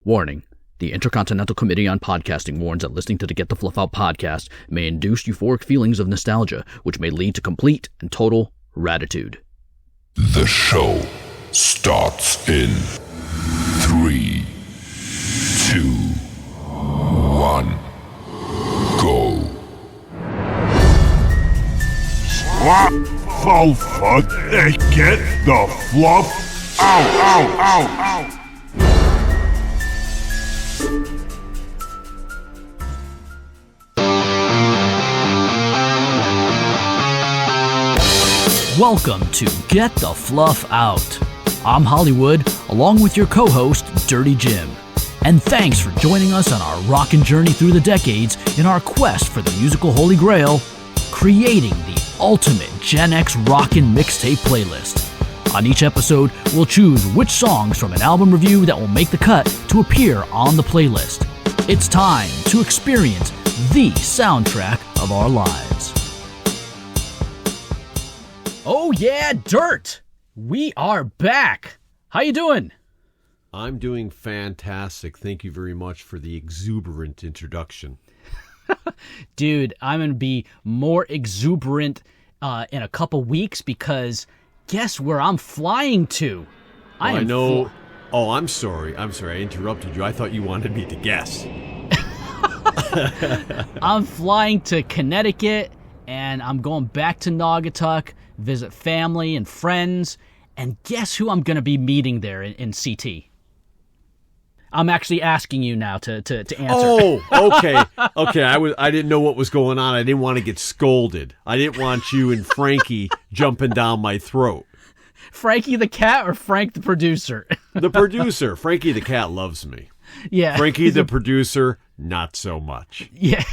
Warning. The Intercontinental Committee on Podcasting warns that listening to the Get the Fluff Out podcast may induce euphoric feelings of nostalgia, which may lead to complete and total ratitude. The show starts in 3, 2, 1, go. Fluff and get the fluff out. Welcome to Get the Fluff Out. I'm Hollywood, along with your co-host, Dirty Jim. And thanks for joining us on our rockin' journey through the decades in our quest for the musical Holy Grail, creating the ultimate Gen X rockin' mixtape playlist. On each episode, we'll choose which songs from an album review that will make the cut to appear on the playlist. It's time to experience the soundtrack of our lives. Oh yeah, Dirt! We are back! How you doing? I'm doing fantastic. Thank you very much for the exuberant introduction. Dude, I'm going to be more exuberant in a couple weeks because guess where I'm flying to? I know. I'm sorry. I interrupted you. I thought you wanted me to guess. I'm flying to Connecticut and I'm going back to Naugatuck, visit family and friends, and guess who I'm going to be meeting there in CT? I'm actually asking you now to answer. Oh, okay. I didn't know what was going on. I didn't want to get scolded. I didn't want you and Frankie jumping down my throat. Frankie the cat or Frank the producer? The producer. Frankie the cat loves me. Yeah. Frankie the producer, not so much. Yeah.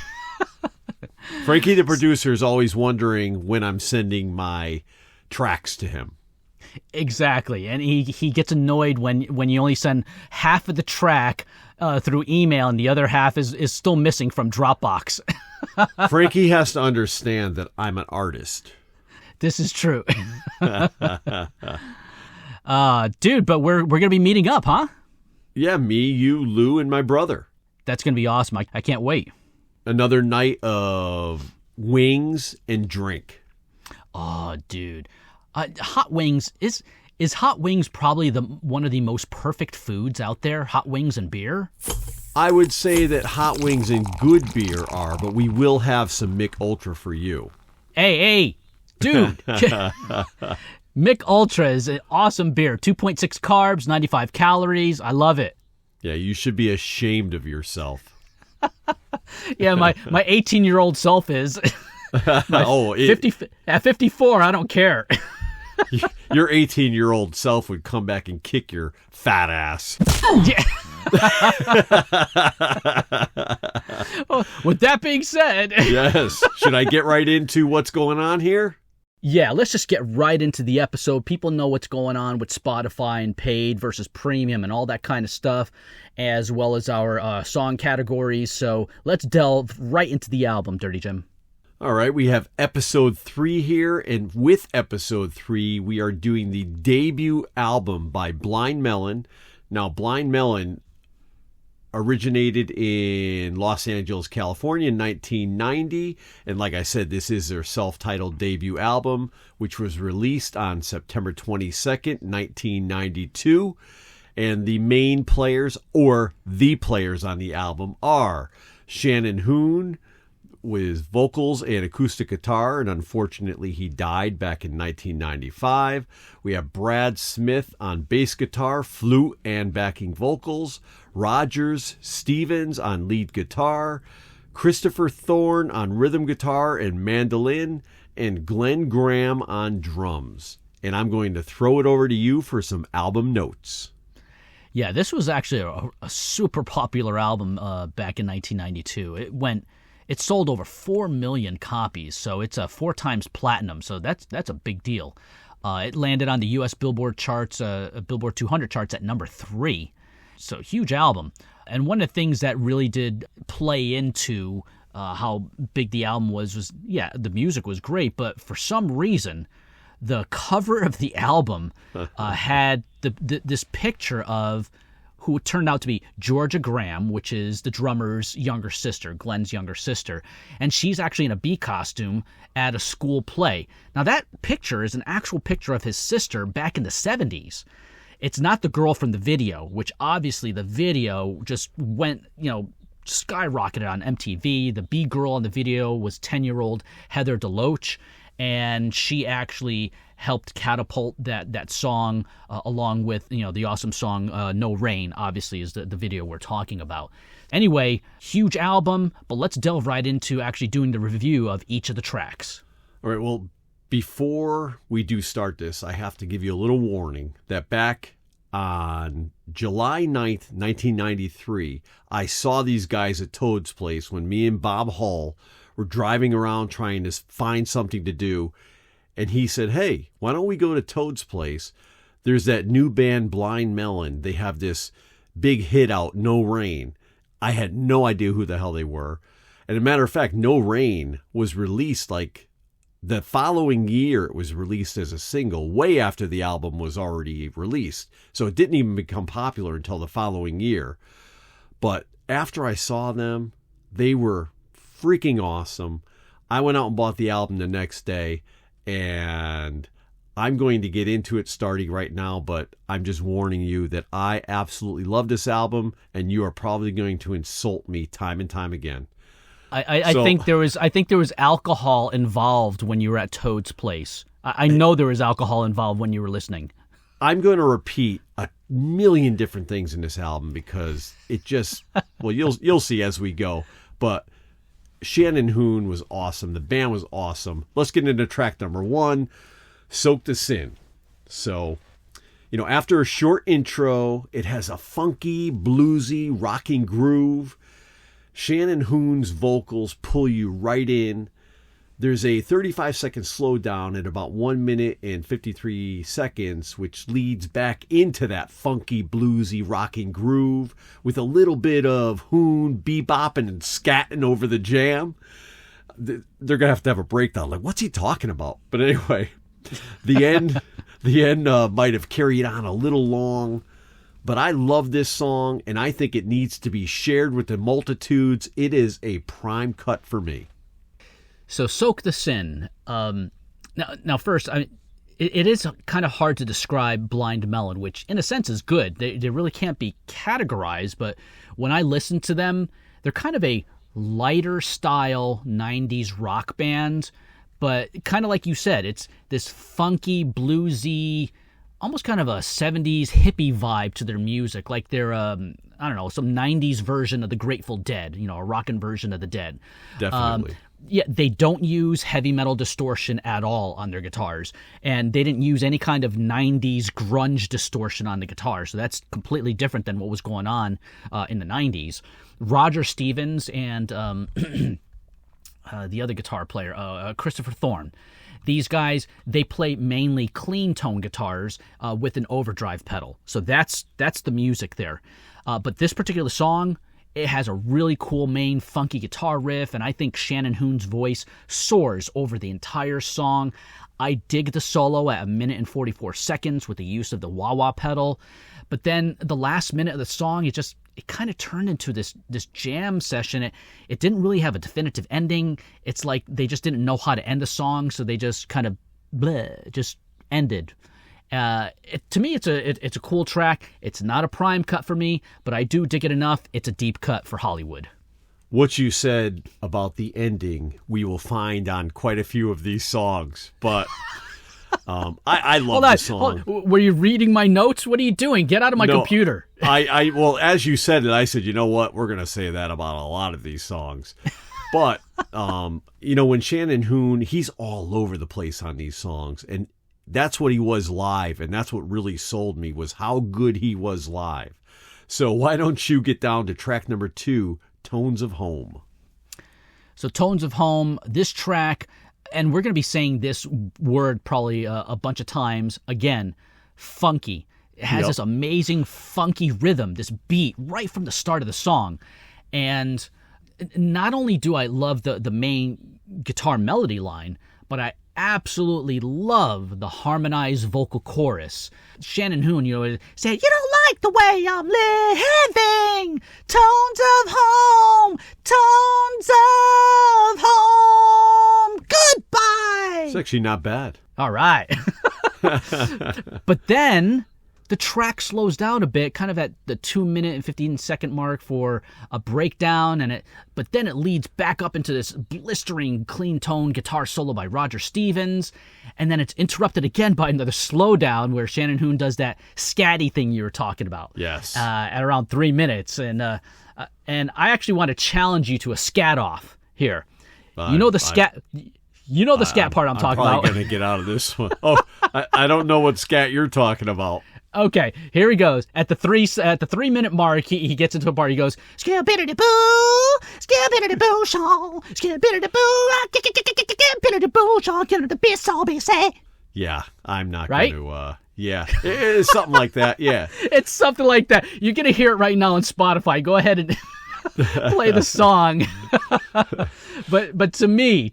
Frankie the producer is always wondering when I'm sending my tracks to him. Exactly, and he gets annoyed when you only send half of the track through email and the other half is still missing from Dropbox. Frankie has to understand that I'm an artist. This is true. Dude, but we're gonna be meeting up, huh? Yeah, me, you, Lou, and my brother. That's gonna be awesome. I can't wait. Another night of wings and drink. Oh, dude. Hot wings, is hot wings probably one of the most perfect foods out there? Hot wings and beer? I would say that hot wings and good beer are, but we will have some Mick Ultra for you. Hey, dude. Mick Ultra is an awesome beer. 2.6 carbs, 95 calories. I love it. Yeah, you should be ashamed of yourself. Yeah, my 18-year-old self is. At 54, I don't care. Your 18-year-old self would come back and kick your fat ass. Yeah. Well, with that being said. Yes. Should I get right into what's going on here? Yeah, let's just get right into the episode. People know what's going on with Spotify and paid versus premium and all that kind of stuff, as well as our song categories. So let's delve right into the album, Dirty Jim. All right, we have episode 3 here, and with episode 3, we are doing the debut album by Blind Melon. Now, Blind Melon originated in Los Angeles, California in 1990, and like I said, this is their self-titled debut album, which was released on September 22nd, 1992, and the main players, or the players on the album, are Shannon Hoon, with vocals and acoustic guitar, and unfortunately he died back in 1995. We have Brad Smith on bass guitar, flute, and backing vocals, Rogers Stevens on lead guitar, Christopher Thorne on rhythm guitar and mandolin, and Glenn Graham on drums. And I'm going to throw it over to you for some album notes. Yeah, this was actually a super popular album back in 1992. It sold over 4 million copies, so it's a 4 times platinum, so that's a big deal. It landed on the U.S. Billboard charts, Billboard 200 charts at number 3, so huge album. And one of the things that really did play into how big the album was, yeah, the music was great, but for some reason, the cover of the album had this picture of who turned out to be Georgia Graham, which is the drummer's younger sister, Glenn's younger sister. And she's actually in a bee costume at a school play. Now, that picture is an actual picture of his sister back in the 70s. It's not the girl from the video, which obviously the video just went, skyrocketed on MTV. The bee girl in the video was 10-year-old Heather DeLoach, and she actually helped catapult that song along with, the awesome song No Rain, obviously, is the video we're talking about. Anyway, huge album, but let's delve right into actually doing the review of each of the tracks. All right, well, before we do start this, I have to give you a little warning that back on July 9th, 1993, I saw these guys at Toad's Place when me and Bob Hall were driving around trying to find something to do. And he said, hey, why don't we go to Toad's Place? There's that new band Blind Melon. They have this big hit out, No Rain. I had no idea who the hell they were. And as a matter of fact, No Rain was released like the following year. It was released as a single way after the album was already released. So it didn't even become popular until the following year. But after I saw them, they were freaking awesome. I went out and bought the album the next day, and I'm going to get into it starting right now, but I'm just warning you that I absolutely love this album, and you are probably going to insult me time and time again. I think there was alcohol involved when you were at Toad's Place. I know there was alcohol involved when you were listening. I'm going to repeat a million different things in this album because it just, well, you'll see as we go. But Shannon Hoon was awesome. The band was awesome. Let's get into track number 1, Soak the Sin. So, after a short intro, it has a funky, bluesy, rocking groove. Shannon Hoon's vocals pull you right in. There's a 35-second slowdown at about 1 minute and 53 seconds, which leads back into that funky, bluesy, rocking groove with a little bit of Hoon bebopping and scatting over the jam. They're going to have a breakdown. Like, what's he talking about? But anyway, the end might have carried on a little long. But I love this song, and I think it needs to be shared with the multitudes. It is a prime cut for me. So, Soak the Sin. Now, first, it is kind of hard to describe Blind Melon, which in a sense is good. They really can't be categorized, but when I listen to them, they're kind of a lighter style 90s rock band, but kind of like you said, it's this funky, bluesy, almost kind of a 70s hippie vibe to their music, like they're, some 90s version of the Grateful Dead, a rockin' version of the Dead. Definitely. Yeah, they don't use heavy metal distortion at all on their guitars, and they didn't use any kind of 90s grunge distortion on the guitar, so that's completely different than what was going on in the 90s. Roger Stevens and the other guitar player, Christopher Thorne, these guys, they play mainly clean tone guitars with an overdrive pedal. So that's the music there. But this particular song, it has a really cool main funky guitar riff, and I think Shannon Hoon's voice soars over the entire song. I dig the solo at 1 minute and 44 seconds with the use of the wah-wah pedal. But then the last minute of the song, it kind of turned into this jam session. It didn't really have a definitive ending. It's like they just didn't know how to end the song, so they just kind of just ended. To me, it's a cool track. It's not a prime cut for me, but I do dig it enough. It's a deep cut for Hollywood. What you said about the ending, we will find on quite a few of these songs, but I love the song. Were you reading my notes? What are you doing? Get out of my computer. Well, as you said it, I said, you know what? We're going to say that about a lot of these songs. But, when Shannon Hoon, he's all over the place on these songs, and that's what he was live, and that's what really sold me, was how good he was live. So why don't you get down to track number 2, Tones of Home. So Tones of Home, this track, and we're going to be saying this word probably a bunch of times, again, funky. It has this amazing funky rhythm, this beat right from the start of the song. And not only do I love the main guitar melody line, but I absolutely love the harmonized vocal chorus. Shannon Hoon, said, "You don't like the way I'm living. Tones of home. Tones of home. Goodbye. It's actually not bad. All right. But then the track slows down a bit, kind of at the 2-minute and 15-second mark for a breakdown, but then it leads back up into this blistering, clean-tone guitar solo by Roger Stevens, and then it's interrupted again by another slowdown where Shannon Hoon does that scatty thing you were talking about. Yes. At around 3 minutes, and I actually want to challenge you to a scat off here. You know the scat part I'm talking about. I'm probably going to get out of this one. Oh, I don't know what scat you're talking about. Okay, here he goes. At the 3 minute mark, he gets into a bar. He goes, "Skibidi-boo, skibidi-boo, shaw, skibidi-boo, skibidi-boo, shaw, skibidi-boo, shaw." Yeah, I'm not right? going to. Yeah, it's something like that. Yeah, it's something like that. You're gonna hear it right now on Spotify. Go ahead and play the song. but to me,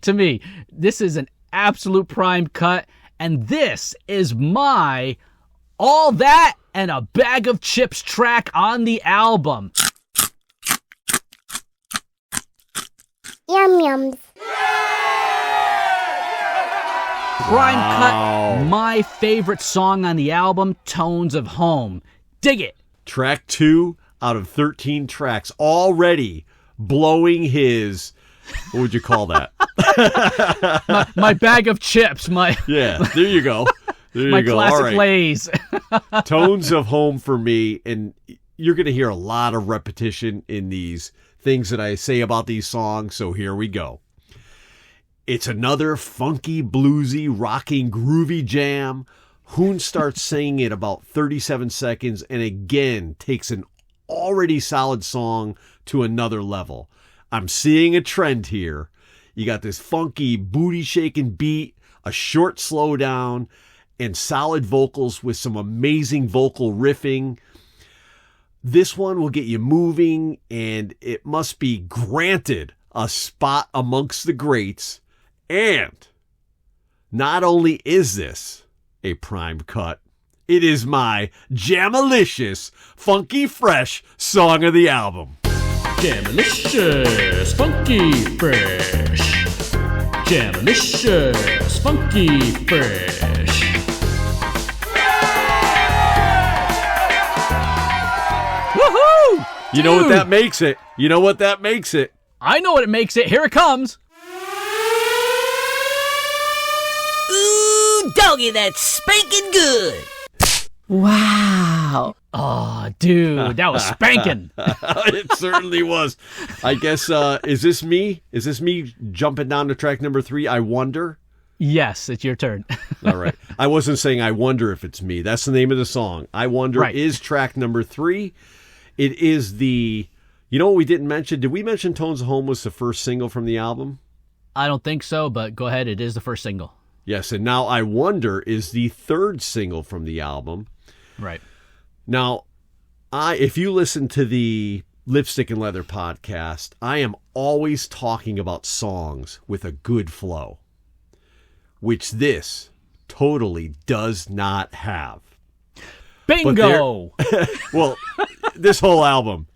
this is an absolute prime cut, and this is my All That and a Bag of Chips track on the album. Yum yums. Prime cut, my favorite song on the album, Tones of Home. Dig it. Track 2 out of 13 tracks, already blowing his, what would you call that? my bag of chips. Yeah, there you go. My classic right. Lay's. Tones of Home for me, and you're going to hear a lot of repetition in these things that I say about these songs, so here we go. It's another funky, bluesy, rocking, groovy jam. Hoon starts singing it about 37 seconds and again takes an already solid song to another level. I'm seeing a trend here. You got this funky, booty-shaking beat, a short slowdown, and solid vocals with some amazing vocal riffing. This one will get you moving, and it must be granted a spot amongst the greats. And not only is this a prime cut, it is my Jamalicious, funky, fresh song of the album. Jamalicious, funky, fresh. Jamalicious, funky, fresh. Woohoo! You know what that makes it? You know what that makes it? I know what it makes it. Here it comes. Ooh, doggy, that's spanking good. Wow. Oh, dude, that was spanking. It certainly was. I guess, is this me? Is this me jumping down to track number 3? I wonder. Yes, it's your turn. All right. I wasn't saying I wonder if it's me. That's the name of the song. I wonder is track number 3. It is the, you know what we didn't mention? Did we mention Tones of Home was the first single from the album? I don't think so, but go ahead. It is the first single. Yes, and now I Wonder is the third single from the album. Right. Now, if you listen to the Lipstick and Leather podcast, I am always talking about songs with a good flow, which this totally does not have. Bingo! Well, this whole album,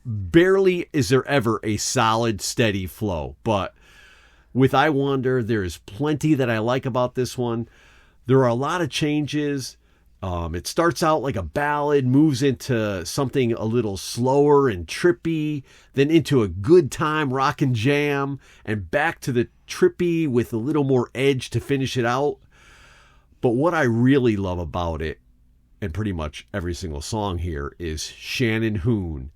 barely is there ever a solid, steady flow. But with I Wonder, there is plenty that I like about this one. There are a lot of changes. It starts out like a ballad, moves into something a little slower and trippy, then into a good time rock and jam, and back to the trippy with a little more edge to finish it out. But what I really love about it, and pretty much every single song here, is Shannon Hoon.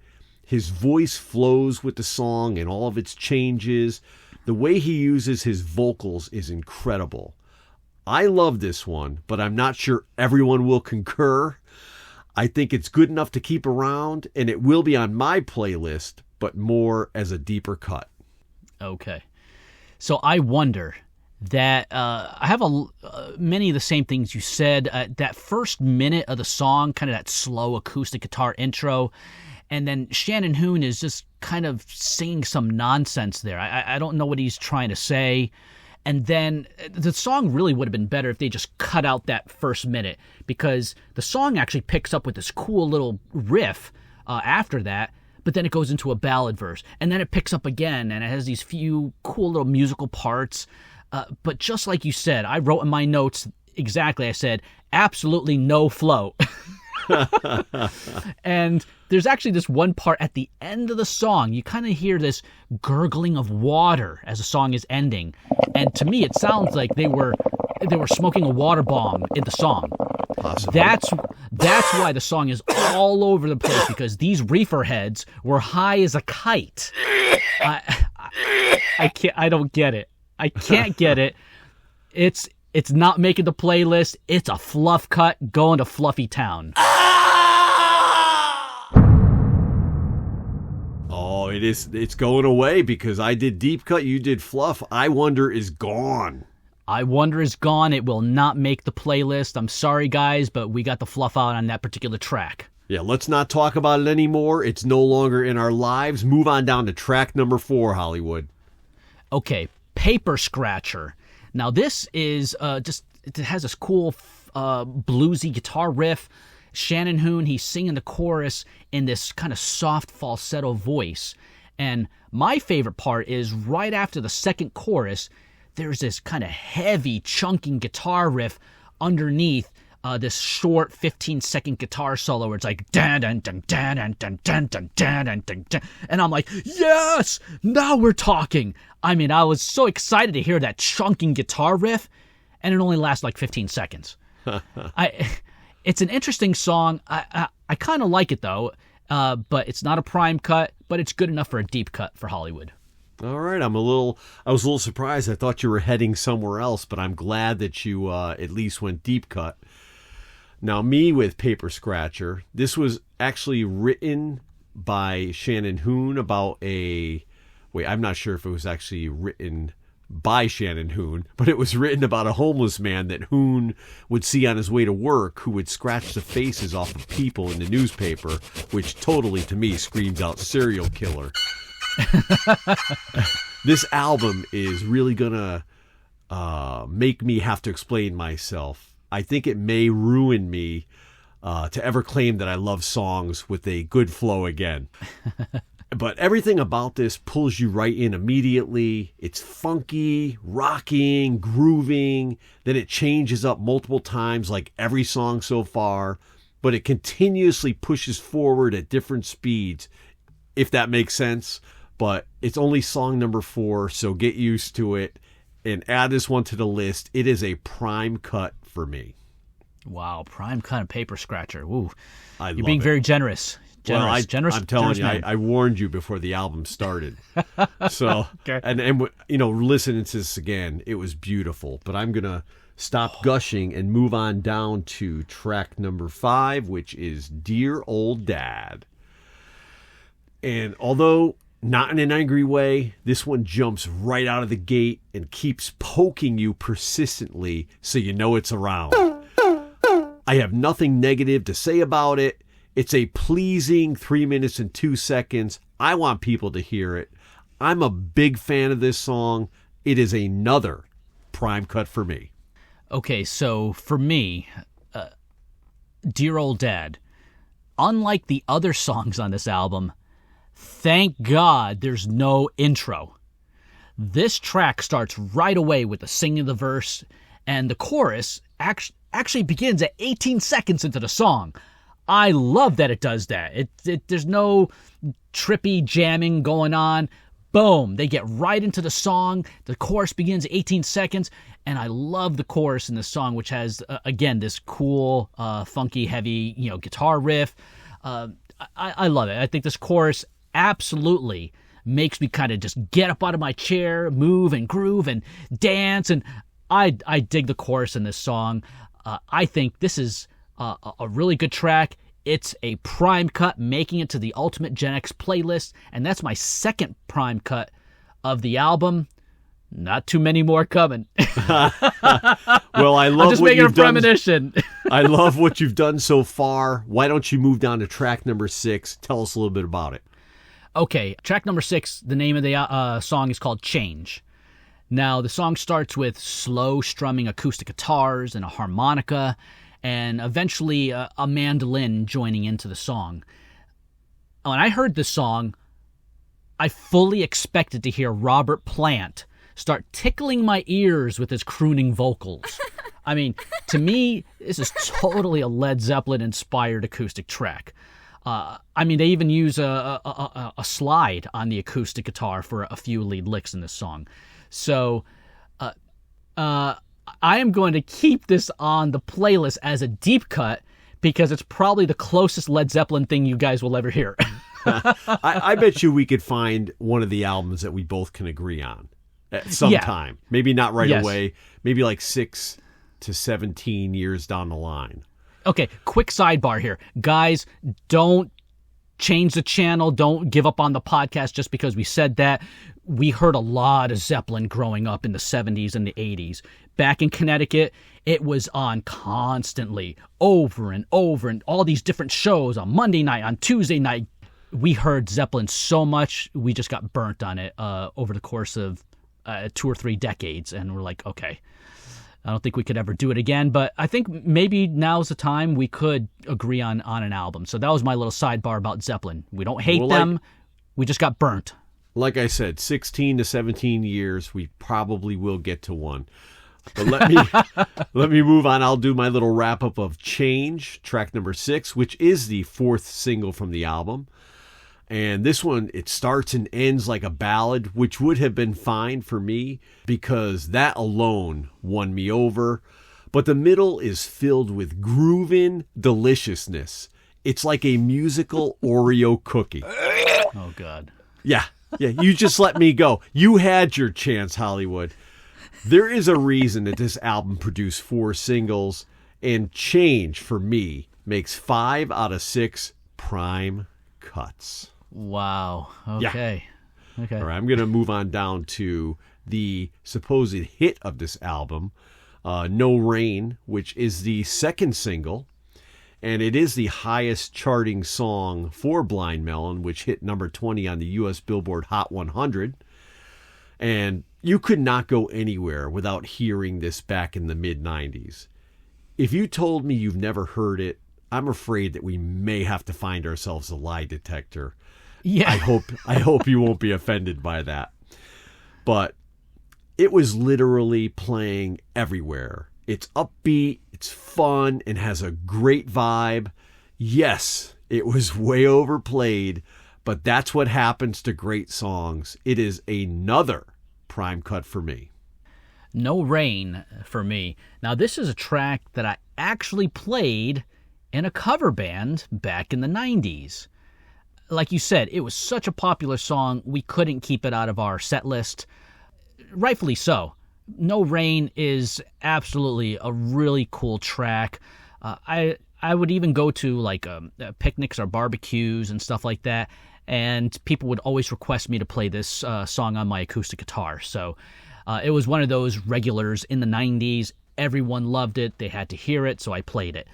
His voice flows with the song and all of its changes. The way he uses his vocals is incredible. I love this one, but I'm not sure everyone will concur. I think it's good enough to keep around, and it will be on my playlist, but more as a deeper cut. Okay. So I Wonder that I have many of the same things you said. That first minute of the song, kind of that slow acoustic guitar intro, and then Shannon Hoon is just kind of singing some nonsense there. I don't know what he's trying to say. And then the song really would have been better if they just cut out that first minute, because the song actually picks up with this cool little riff after that, but then it goes into a ballad verse. And then it picks up again, and it has these few cool little musical parts. But just like you said, I wrote in my notes exactly, I said, absolutely no flow. And there's actually this one part at the end of the song. You kind of hear this gurgling of water as the song is ending. And to me, it sounds like they were smoking a water bomb in the song. Possibly. That's why the song is all over the place, because these reefer heads were high as a kite. I don't get it. I can't get it. It's not making the playlist. It's a fluff cut going to Fluffy Town. Oh, it's going away because I did deep cut, you did fluff. I Wonder is gone. I Wonder is gone. It will not make the playlist. I'm sorry, guys, but we got the fluff out on that particular track. Yeah, let's not talk about it anymore. It's no longer in our lives. Move on down to track number 4, Hollywood. Okay, Paper Scratcher. Now this is it has this cool bluesy guitar riff. Shannon Hoon, he's singing the chorus in this kind of soft falsetto voice. And my favorite part is right after the second chorus, there's this kind of heavy, chunking guitar riff underneath this short 15-second guitar solo where it's like dun dun dun dun dun dun dun dun dun dun dun dun, and I'm like, yes, now we're talking. I mean, I was so excited to hear that chunking guitar riff, and it only lasts like 15 seconds. It's an interesting song. I kind of like it though, but it's not a prime cut, but it's good enough for a deep cut for Hollywood. All right, I was a little surprised. I thought you were heading somewhere else, but I'm glad that you at least went deep cut. Now, me with Paper Scratcher, this was actually written by Shannon Hoon about I'm not sure if it was actually written by Shannon Hoon, but it was written about a homeless man that Hoon would see on his way to work who would scratch the faces off of people in the newspaper, which totally, to me, screams out serial killer. This album is really gonna make me have to explain myself. I think it may ruin me to ever claim that I love songs with a good flow again. But everything about this pulls you right in immediately. It's funky, rocking, grooving. Then it changes up multiple times like every song so far. But it continuously pushes forward at different speeds, if that makes sense. But it's only song number 4, so get used to it. And add this one to the list. It is a prime cut for me. Wow, prime cut of Paper Scratcher. Ooh, You're being very generous. Generous. I'm telling you, man. I warned you before the album started. So, okay. and listening to this again, it was beautiful. But I'm gonna stop gushing and move on down to track number 5, which is "Dear Old Dad." And although not in an angry way, this one jumps right out of the gate and keeps poking you persistently so you know it's around. I have nothing negative to say about it. It's a pleasing 3 minutes and 2 seconds. I want people to hear it. I'm a big fan of this song. It is another prime cut for me. Okay, so for me, Dear Old Dad, unlike the other songs on this album, thank God there's no intro. This track starts right away with the singing of the verse, and the chorus actually begins at 18 seconds into the song. I love that it does that. There's no trippy jamming going on. Boom, they get right into the song. The chorus begins at 18 seconds, and I love the chorus in the song, which has, again, this cool, funky, heavy, guitar riff. I love it. I think this chorus absolutely makes me kind of just get up out of my chair, move and groove and dance, and I dig the chorus in this song. I think this is a really good track. It's a prime cut, making it to the Ultimate Gen X playlist, and that's my second prime cut of the album. Not too many more coming. Well, I love I'm just what making you've a premonition. done. I love what you've done so far. Why don't you move down to track number 6? Tell us a little bit about it. Okay, track number 6, the name of the song is called Change. Now, the song starts with slow strumming acoustic guitars and a harmonica, and eventually a mandolin joining into the song. When I heard this song, I fully expected to hear Robert Plant start tickling my ears with his crooning vocals. I mean, to me, this is totally a Led Zeppelin-inspired acoustic track. I mean, they even use a slide on the acoustic guitar for a few lead licks in this song. So, I am going to keep this on the playlist as a deep cut because it's probably the closest Led Zeppelin thing you guys will ever hear. I bet you we could find one of the albums that we both can agree on at some time. Maybe not right away. Maybe like 6 to 17 years down the line. Okay, quick sidebar here. Guys, don't change the channel. Don't give up on the podcast just because we said that. We heard a lot of Zeppelin growing up in the 70s and the 80s. Back in Connecticut, it was on constantly, over and over, and all these different shows on Monday night, on Tuesday night. We heard Zeppelin so much, we just got burnt on it over the course of 2 or 3 decades, and we're like, okay, I don't think we could ever do it again, but I think maybe now's the time we could agree on an album. So that was my little sidebar about Zeppelin. We don't hate them, we just got burnt. Like I said, 16 to 17 years, we probably will get to one. But let me move on. I'll do my little wrap-up of Change, track number 6, which is the 4th single from the album. And this one, it starts and ends like a ballad, which would have been fine for me because that alone won me over. But the middle is filled with grooving deliciousness. It's like a musical Oreo cookie. Oh, God. Yeah, you just let me go. You had your chance, Hollywood. There is a reason that this album produced 4 singles, and Change, for me, makes 5 out of 6 prime cuts. Wow. Okay. Yeah. Okay. All right, I'm going to move on down to the supposed hit of this album, No Rain, which is the 2nd single, and it is the highest charting song for Blind Melon, which hit number 20 on the U.S. Billboard Hot 100. And you could not go anywhere without hearing this back in the mid-90s. If you told me you've never heard it, I'm afraid that we may have to find ourselves a lie detector. Yeah. I hope you won't be offended by that. But it was literally playing everywhere. It's upbeat, it's fun, and has a great vibe. Yes, it was way overplayed, but that's what happens to great songs. It is another prime cut for me. No Rain for me. Now, this is a track that I actually played in a cover band back in the 90s. Like you said, it was such a popular song, we couldn't keep it out of our set list. Rightfully so. No Rain is absolutely a really cool track. I would even go to like picnics or barbecues and stuff like that, and people would always request me to play this song on my acoustic guitar. So it was one of those regulars in the 90s. Everyone loved it. They had to hear it, so I played it.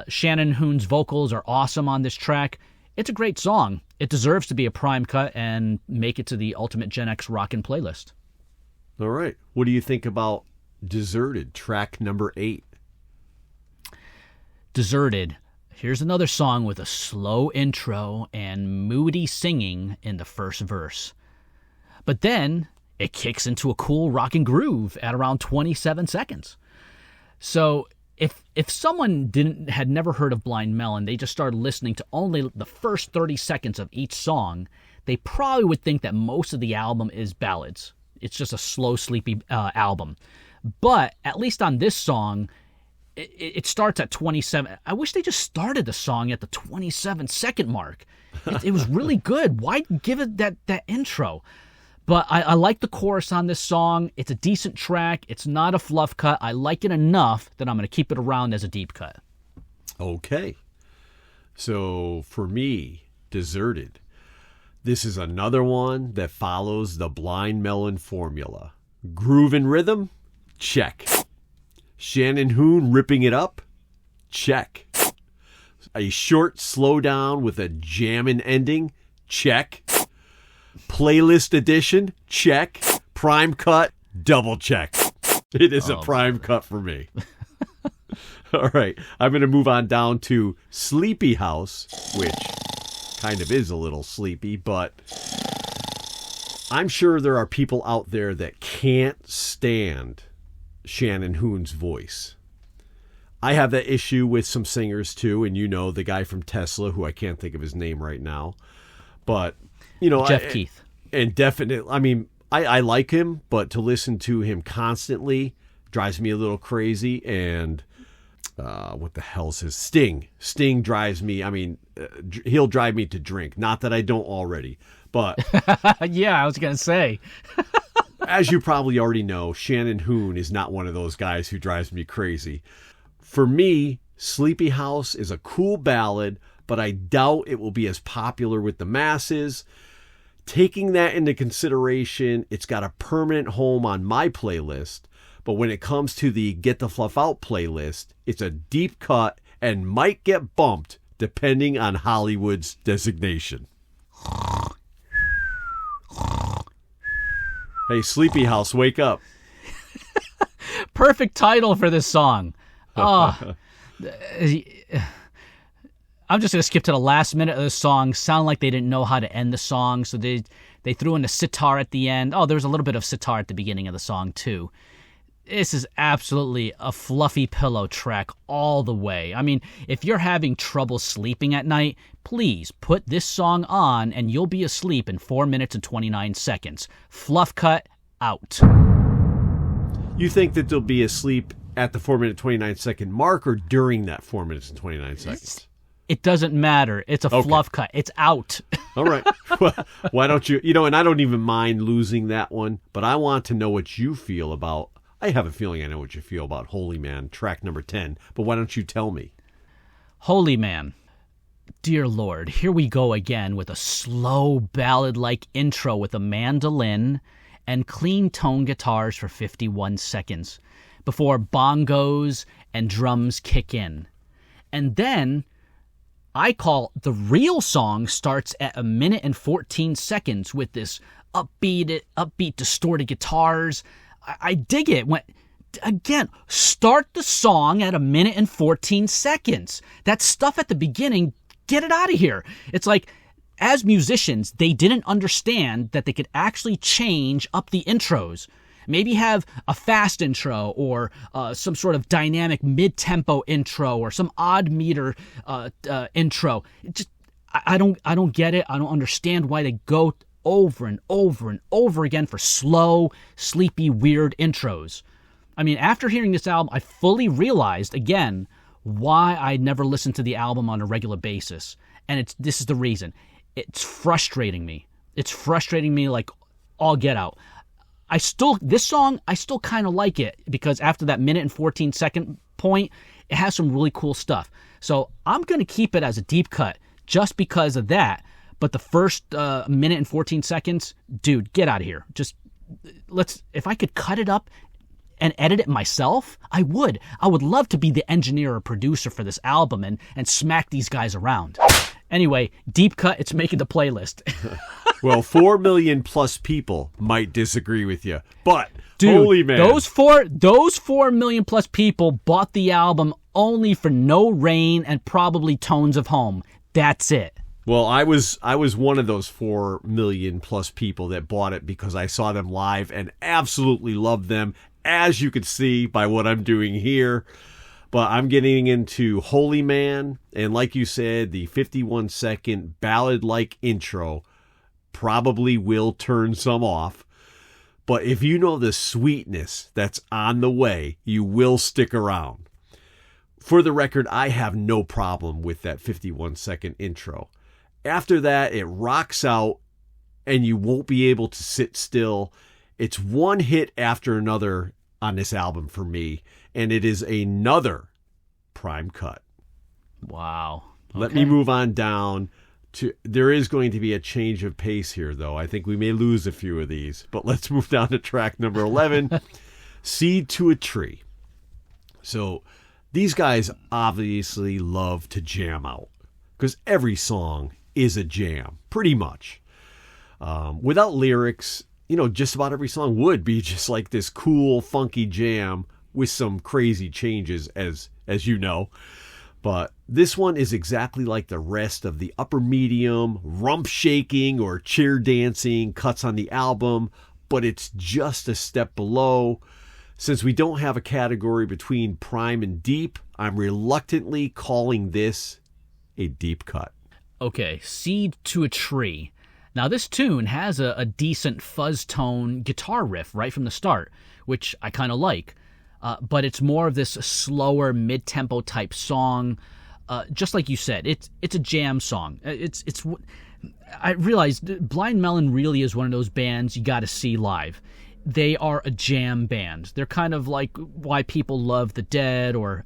Shannon Hoon's vocals are awesome on this track. It's a great song. It deserves to be a prime cut and make it to the Ultimate Gen X Rockin' playlist. All right. What do you think about Deserted, track number 8? Deserted. Here's another song with a slow intro and moody singing in the first verse. But then it kicks into a cool rockin' groove at around 27 seconds. So if someone had never heard of Blind Melon, they just started listening to only the first 30 seconds of each song, they probably would think that most of the album is ballads. It's just a slow, sleepy album. But at least on this song, it starts at 27. I wish they just started the song at the 27-second mark. It was really good. Why give it that intro? But I like the chorus on this song. It's a decent track. It's not a fluff cut. I like it enough that I'm going to keep it around as a deep cut. Okay. So for me, Deserted. This is another one that follows the Blind Melon formula. Groove and rhythm? Check. Shannon Hoon ripping it up? Check. A short slowdown with a jammin' ending? Check. Playlist edition? Check. Prime cut? double check. It is a prime cut for me. All right. I'm going to move on down to Sleepy House, which kind of is a little sleepy, but I'm sure there are people out there that can't stand Shannon Hoon's voice. I have that issue with some singers too, and the guy from Tesla, who I can't think of his name right now, but Jeff Keith. And definitely, I like him, but to listen to him constantly drives me a little crazy. And what the hell's his Sting? Sting drives me. He'll drive me to drink. Not that I don't already, but yeah, I was gonna say. As you probably already know, Shannon Hoon is not one of those guys who drives me crazy. For me, Sleepy House is a cool ballad, but I doubt it will be as popular with the masses. Taking that into consideration, it's got a permanent home on my playlist, but when it comes to the Get the Fluff Out playlist, it's a deep cut and might get bumped depending on Hollywood's designation. Hey, Sleepy House, wake up. Perfect title for this song. I'm just going to skip to the last minute of the song. Sound like they didn't know how to end the song, so they threw in the sitar at the end. Oh, there was a little bit of sitar at the beginning of the song, too. This is absolutely a fluffy pillow track all the way. If you're having trouble sleeping at night, please put this song on and you'll be asleep in 4 minutes and 29 seconds. Fluff cut out. You think that they'll be asleep at the 4 minute 29 second mark or during that 4 minutes and 29 seconds? It doesn't matter. It's a fluff cut. It's out. All right. Why don't you, and I don't even mind losing that one, but I want to know what you feel about. I have a feeling I know what you feel about Holy Man, track number 10, but why don't you tell me? Holy Man. Dear Lord, here we go again with a slow ballad-like intro with a mandolin and clean tone guitars for 51 seconds before bongos and drums kick in. And then I call the real song starts at 1 minute and 14 seconds with this upbeat distorted guitars. I dig it. Again, start the song at 1 minute and 14 seconds. That stuff at the beginning, get it out of here. It's like, as musicians, they didn't understand that they could actually change up the intros. Maybe have a fast intro or some sort of dynamic mid-tempo intro or some odd meter intro. I don't get it. I don't understand why they go over and over and over again for slow, sleepy, weird intros. After hearing this album, I fully realized, again, why I never listened to the album on a regular basis. And this is the reason. It's frustrating me. It's frustrating me like all get out. This song, I still kind of like it because after that 1 minute and 14 second point, it has some really cool stuff. So I'm going to keep it as a deep cut just because of that. But the first 1 minute and 14 seconds, dude, get out of here. If I could cut it up and edit it myself, I would. I would love to be the engineer or producer for this album and smack these guys around. Anyway, deep cut, it's making the playlist. Well, 4 million plus people might disagree with you, but dude, Holy Man. Those 4 million plus people bought the album only for No Rain and probably Tones of Home. That's it. Well, I was one of those 4 million plus people that bought it because I saw them live and absolutely loved them, as you could see by what I'm doing here. But I'm getting into Holy Man, and like you said, the 51-second ballad-like intro probably will turn some off. But if you know the sweetness that's on the way, you will stick around. For the record, I have no problem with that 51-second intro. After that, it rocks out, and you won't be able to sit still. It's one hit after another on this album for me, and it is another prime cut. Wow. Okay. Let me move on down to... There is going to be a change of pace here, though. I think we may lose a few of these, but let's move down to track number 11, Seed to a Tree. So these guys obviously love to jam out, because every song is a jam, pretty much. Without lyrics, just about every song would be just like this cool, funky jam with some crazy changes, as you know. But this one is exactly like the rest of the upper medium, rump shaking or cheer dancing cuts on the album, but it's just a step below. Since we don't have a category between prime and deep, I'm reluctantly calling this a deep cut. Okay, Seed to a Tree. Now, this tune has a decent fuzz tone guitar riff right from the start, which I kind of like. But it's more of this slower, mid-tempo type song. Just like you said, it's a jam song. I realized Blind Melon really is one of those bands you got to see live. They are a jam band. They're kind of like why people love The Dead or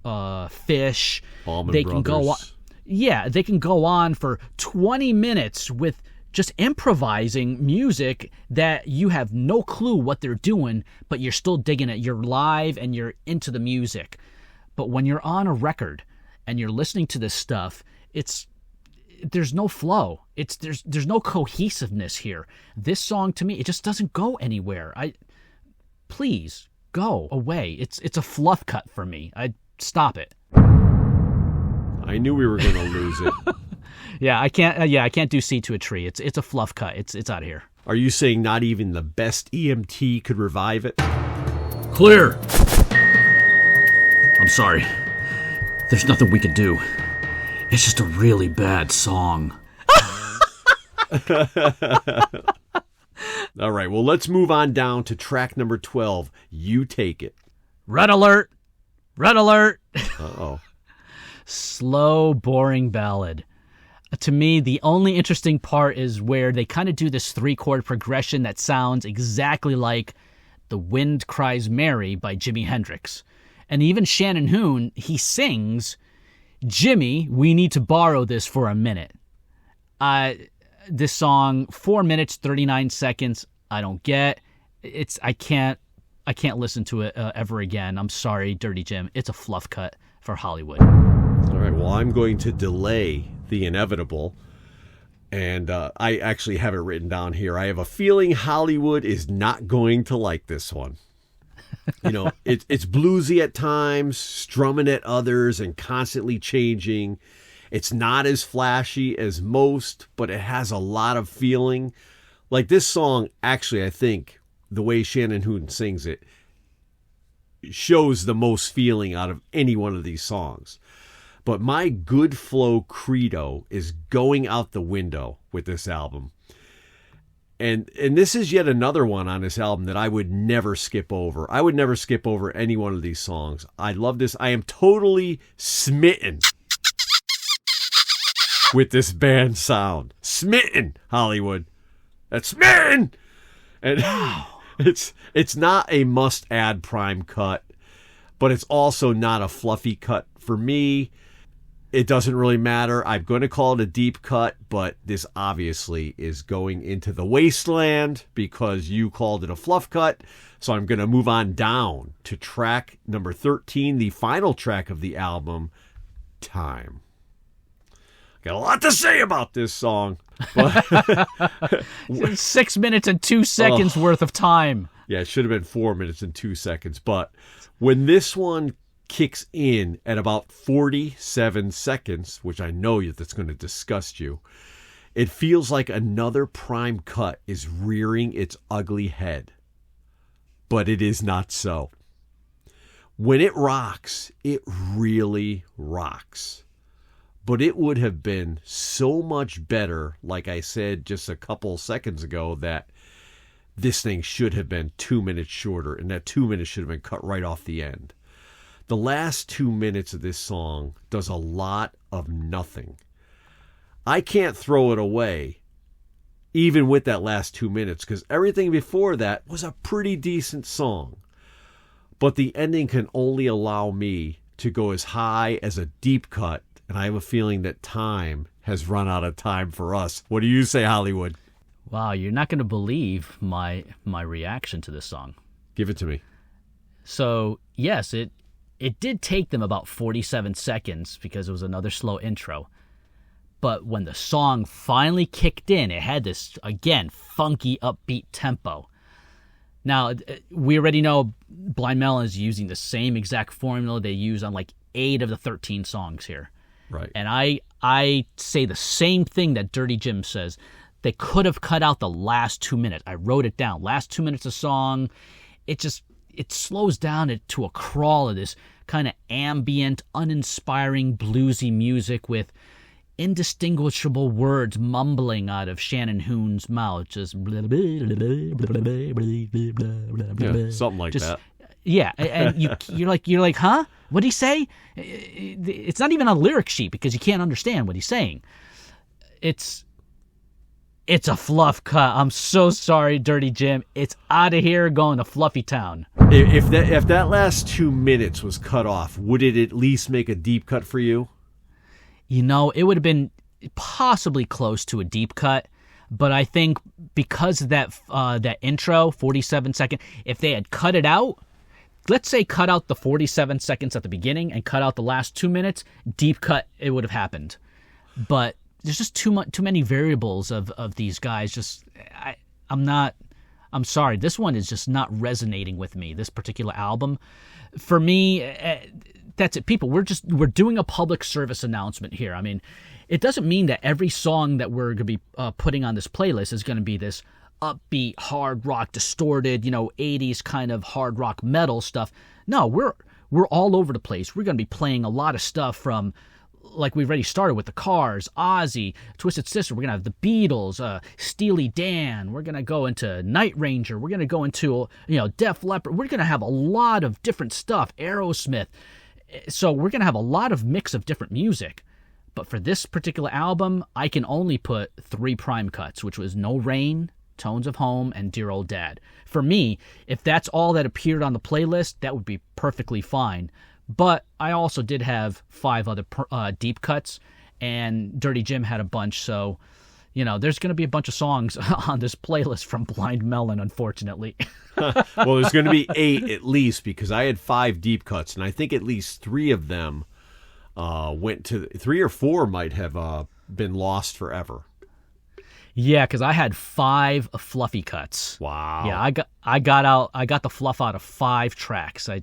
Fish. Allman they Brothers. Can go on. Yeah, they can go on for 20 minutes with just improvising music that you have no clue what they're doing, but you're still digging it. You're live and you're into the music. But when you're on a record and you're listening to this stuff, there's no flow. There's no cohesiveness here. This song, to me, it just doesn't go anywhere. Please go away. It's a fluff cut for me. Stop it. I knew we were going to lose it. Yeah, I can't do Seed to a Tree. It's a fluff cut. It's out of here. Are you saying not even the best EMT could revive it? Clear. I'm sorry. There's nothing we can do. It's just a really bad song. All right, well, let's move on down to track number 12. You Take It. Red alert. Red alert. Uh-oh. Slow, boring ballad. To me, the only interesting part is where they kind of do this 3-chord progression that sounds exactly like The Wind Cries Mary by Jimi Hendrix. And even Shannon Hoon, he sings, Jimmy, we need to borrow this for a minute. This song, 4 minutes, 39 seconds, I don't get. I can't listen to it ever again. I'm sorry, Dirty Jim. It's a fluff cut for Hollywood. All right, well, I'm going to delay the inevitable, and I actually have it written down here. I have a feeling Hollywood is not going to like this one. It's bluesy at times, strumming at others, and constantly changing. It's not as flashy as most, but it has a lot of feeling. Like this song, actually, I think the way Shannon Hoon sings it shows the most feeling out of any one of these songs. But my good flow credo is going out the window with this album. And this is yet another one on this album that I would never skip over. I would never skip over any one of these songs. I love this. I am totally smitten with this band sound. Smitten, Hollywood. That's smitten! And it's not a must-add prime cut, but it's also not a fluffy cut for me. It doesn't really matter. I'm going to call it a deep cut, but this obviously is going into the wasteland because you called it a fluff cut. So I'm going to move on down to track number 13, the final track of the album, Time. Got a lot to say about this song. But 6 minutes and 2 seconds worth of time. Yeah, it should have been 4 minutes and 2 seconds. But when this one kicks in at about 47 seconds, which I know that's going to disgust you, it feels like another prime cut is rearing its ugly head. But it is not so. When it rocks, it really rocks. But it would have been so much better, like I said just a couple seconds ago, that this thing should have been 2 minutes shorter, and that 2 minutes should have been cut right off the end. The last 2 minutes of this song does a lot of nothing. I can't throw it away, even with that last 2 minutes, because everything before that was a pretty decent song. But the ending can only allow me to go as high as a deep cut, and I have a feeling that time has run out of time for us. What do you say, Hollywood? Wow, you're not going to believe my reaction to this song. Give it to me. So, yes, it did take them about 47 seconds because it was another slow intro. But when the song finally kicked in, it had this, again, funky, upbeat tempo. Now, we already know Blind Melon is using the same exact formula they use on like 8 of the 13 songs here. Right. And I say the same thing that Dirty Jim says. They could have cut out the last 2 minutes. I wrote it down. Last 2 minutes of song, it slows down to a crawl of this kind of ambient, uninspiring, bluesy music with indistinguishable words mumbling out of Shannon Hoon's mouth. Just blah, blah, blah, blah, blah, blah, blah, Yeah, something like that. Yeah, and you're like, huh? What'd he say? It's not even a lyric sheet because you can't understand what he's saying. It's a fluff cut. I'm so sorry, Dirty Jim. It's out of here, going to Fluffy Town. If that last 2 minutes was cut off, would it at least make a deep cut for you? You know, it would have been possibly close to a deep cut, but I think because of that intro, 47-second, if they had cut it out, let's say cut out the 47 seconds at the beginning and cut out the last 2 minutes, deep cut, it would have happened. But there's just too many variables of these guys. I'm sorry. This one is just not resonating with me, this particular album. For me, that's it. People, we're doing a public service announcement here. I mean, it doesn't mean that every song that we're going to be putting on this playlist is going to be this upbeat, hard rock, distorted, 80s kind of hard rock metal stuff. No, we're all over the place. We're going to be playing a lot of stuff from, like we've already started with the Cars, Ozzy, Twisted Sister. We're going to have the Beatles, Steely Dan. We're going to go into Night Ranger. We're going to go into, Def Leppard. We're going to have a lot of different stuff, Aerosmith. So we're going to have a lot of mix of different music. But for this particular album, I can only put 3 prime cuts, which was No Rain, Tones of Home, and Dear Old Dad. For me, if that's all that appeared on the playlist, that would be perfectly fine. But I also did have 5 other deep cuts, and Dirty Jim had a bunch, so, there's going to be a bunch of songs on this playlist from Blind Melon, unfortunately. Well, there's going to be 8 at least, because I had 5 deep cuts, and I think at least 3 of them went to 3 or 4 might have been lost forever. Yeah, because I had 5 fluffy cuts. Wow. Yeah, I got the fluff out of 5 tracks. I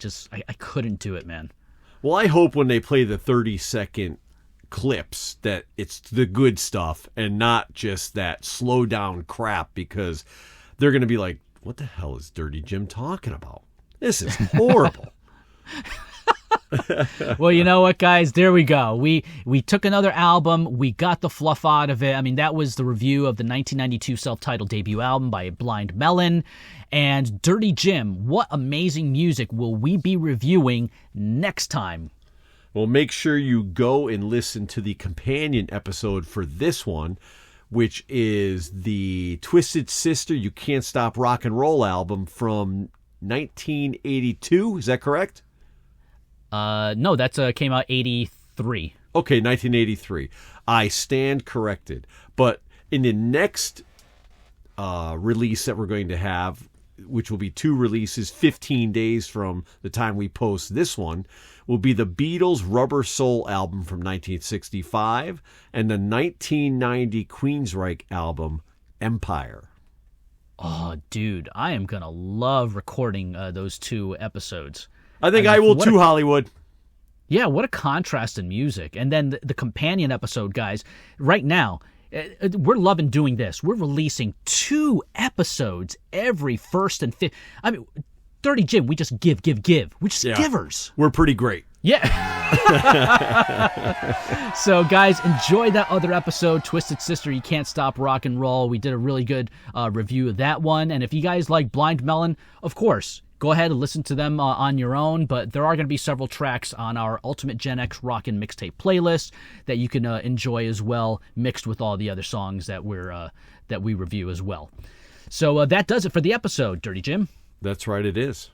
couldn't do it, man. Well, I hope when they play the 30-second clips that it's the good stuff and not just that slow down crap, because they're going to be like, what the hell is Dirty Jim talking about? This is horrible. Well, you know what, guys? There we go. We took another album. We got the fluff out of it. I mean, that was the review of the 1992 self-titled debut album by Blind Melon. And Dirty Jim, what amazing music will we be reviewing next time? Well, make sure you go and listen to the companion episode for this one, which is the Twisted Sister You Can't Stop Rock and Roll album from 1982. Is that correct? No, that's came out 83. Okay, 1983. I stand corrected. But in the next release that we're going to have, which will be 2 releases 15 days from the time we post this one, will be the Beatles' Rubber Soul album from 1965 and the 1990 Queensryche album, Empire. Oh, dude, I am going to love recording those 2 episodes. I think I will too, Hollywood. Yeah, what a contrast in music. And then the companion episode, guys, right now, we're loving doing this. We're releasing 2 episodes every 1st and 5th. I mean, Dirty Jim, we just give. We're just givers. We're pretty great. Yeah. So, guys, enjoy that other episode, Twisted Sister, You Can't Stop Rock and Roll. We did a really good review of that one. And if you guys like Blind Melon, of course, go ahead and listen to them on your own, but there are going to be several tracks on our Ultimate Gen X Rockin' Mixtape playlist that you can enjoy as well, mixed with all the other songs that we review as well. So that does it for the episode, Dirty Jim. That's right, it is.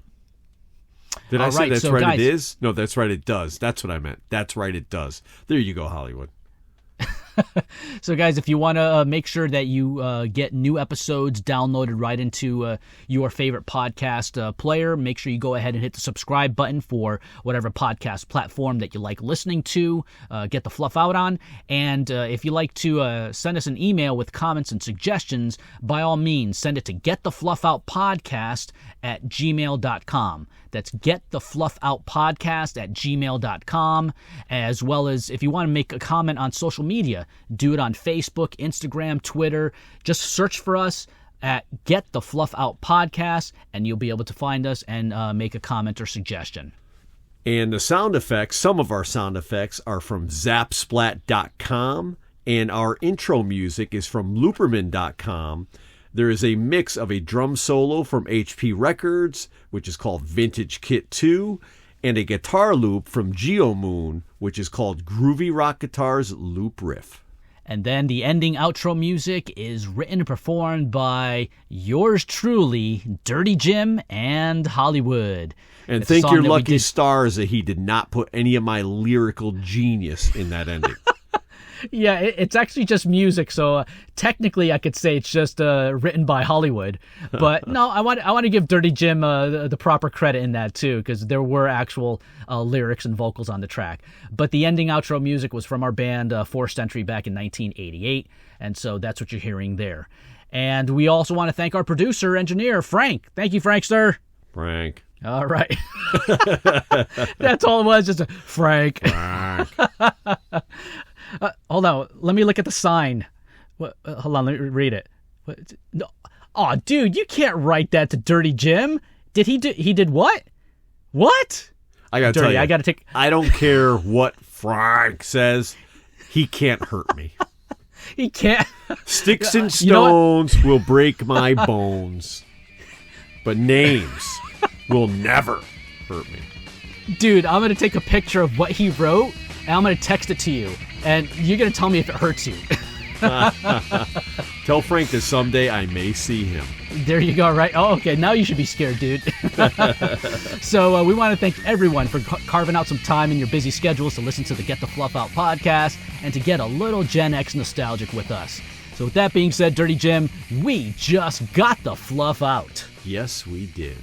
Did I say that's right, guys, it is? No, that's right, it does. That's what I meant. That's right, it does. There you go, Hollywood. So, guys, if you want to make sure that you get new episodes downloaded right into your favorite podcast player, make sure you go ahead and hit the subscribe button for whatever podcast platform that you like listening to, get the fluff out on. And if you like to send us an email with comments and suggestions, by all means, send it to getthefluffoutpodcast getthefluffoutpodcast@gmail.com. That's getthefluffoutpodcast@gmail.com. As well as if you want to make a comment on social media, do it on Facebook, Instagram, Twitter. Just search for us at Get the Fluff Out Podcast, and you'll be able to find us and make a comment or suggestion. And the sound effects, some of our sound effects are from zapsplat.com, and our intro music is from looperman.com. There is a mix of a drum solo from HP Records, which is called Vintage Kit 2, and a guitar loop from GeoMoon, which is called Groovy Rock Guitar's Loop Riff. And then the ending outro music is written and performed by yours truly, Dirty Jim and Hollywood. And It's a thank song your that we lucky did- stars that he did not put any of my lyrical genius in that ending. Yeah, it's actually just music, so technically I could say it's just written by Hollywood. But no, I want to give Dirty Jim the proper credit in that too, because there were actual lyrics and vocals on the track. But the ending outro music was from our band Forced Entry back in 1988, and so that's what you're hearing there. And we also want to thank our producer, engineer, Frank. Thank you, Frankster. Frank. All right. That's all it was, just a Frank. Hold on. Let me look at the sign. Hold on. Let me read it. No. Oh, dude, you can't write that to Dirty Jim. Did he do? He did what? What? I gotta tell you, I gotta take. I don't care what Frank says. He can't hurt me. He can't. Sticks and You know what? stones will break my bones, but names will never hurt me. Dude, I'm gonna take a picture of what he wrote, and I'm gonna text it to you, and you're gonna tell me if it hurts you. Tell Frank that someday I may see him. There you go, right? Oh, okay. Now you should be scared, dude. So we want to thank everyone for carving out some time in your busy schedules to listen to the Get the Fluff Out podcast and to get a little Gen X nostalgic with us. So with that being said, Dirty Jim, we just got the fluff out. Yes, we did.